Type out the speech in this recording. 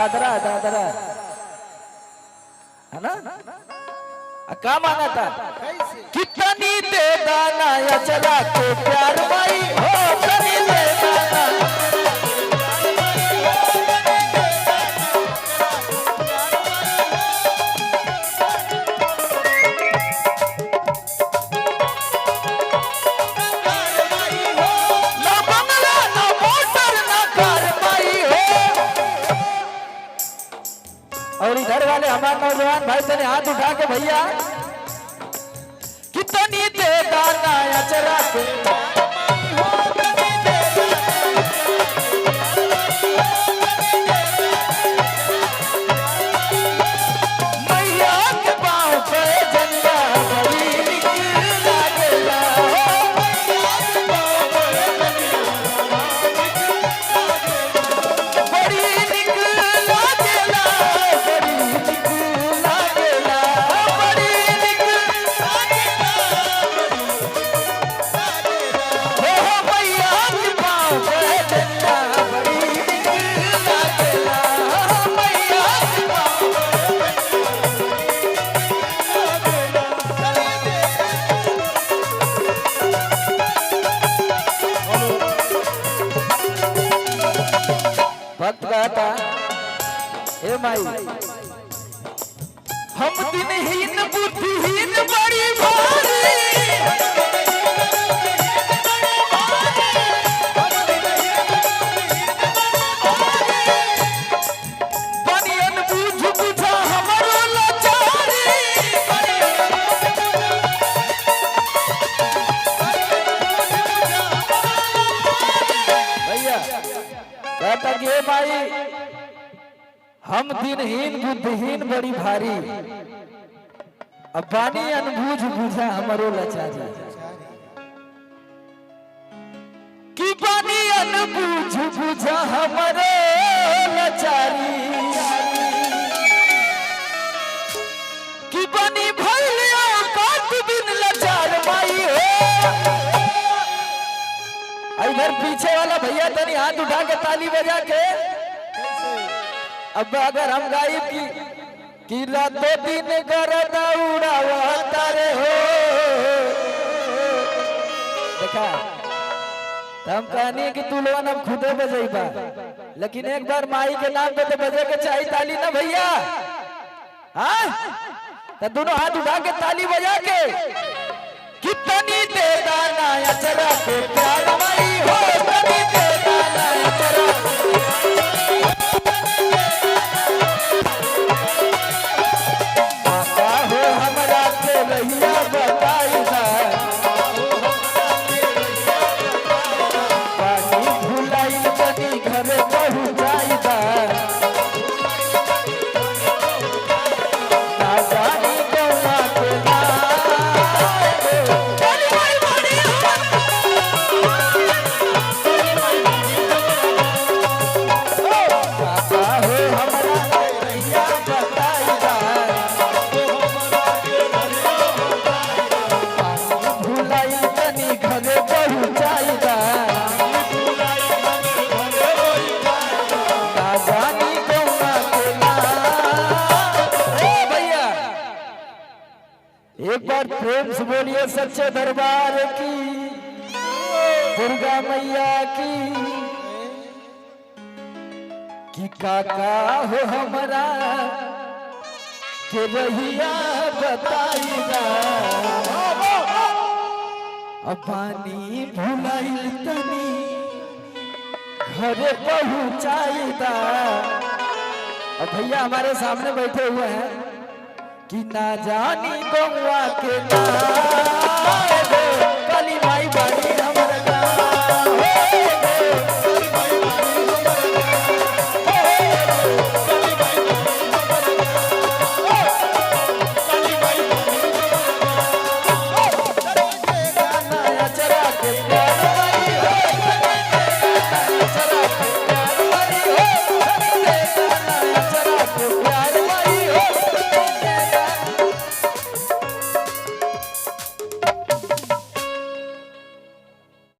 दादरा दादरा है ना। क्या मांगा था कितनी दे दाना या चला के प्यार माई हो कनी दे दाना और इधर वाले हमारे नौजवान भाई से हाथ उठा के भैया कितनी दे दाना या चला के मैया के पाँव पे झंडा बड़ी निकल लागेला बड़ी निकल लागेला भक्त कहता हे माई हम दिनहीन बुद्धिहीन बड़ी भारी बनियन बूझ बुझा हमरो लाचारी भैया कहता कि हे भाई हम दिनहीन बुद्धिहीन बड़ी भारी अब बानी अनबूझ बुझा हमरो लाचारी कि बानी अनबूझ बुझा हमरो लाचारी कि बानी भइलिया काट बिन लाचार माई हो। इधर पीछे वाला भैया तनी हाथ उठा के ताली बजा के अब अगर हम गायब की रातों दिन गरदा उड़ावा तारे हो देखा तो हम कहनी कि तू लोगन अब खुदे बजेबा लेकिन एक बार माई के नाम पे तो बजे के चाहिए ताली ना भैया। हाँ तो दोनों हाथ उठा के ताली बजा के कितनी दे दाना या चला के प्यार माई हो कितनी दे दाना या चला माता हो हमरा के रहिया बताई दा पानी भुलाई तनी घरे पहुंचाई दा ना जानी कौना के ना एक बार प्रेम से बोलिए सच्चे दरबार की दुर्गा मैया की काका हो हमारा के रहिया बताइएगा पानी भुलाई तनी घरे पहुंचाइएगा। अब भैया हमारे सामने बैठे हुए हैं कि ना जानी गौवा के ना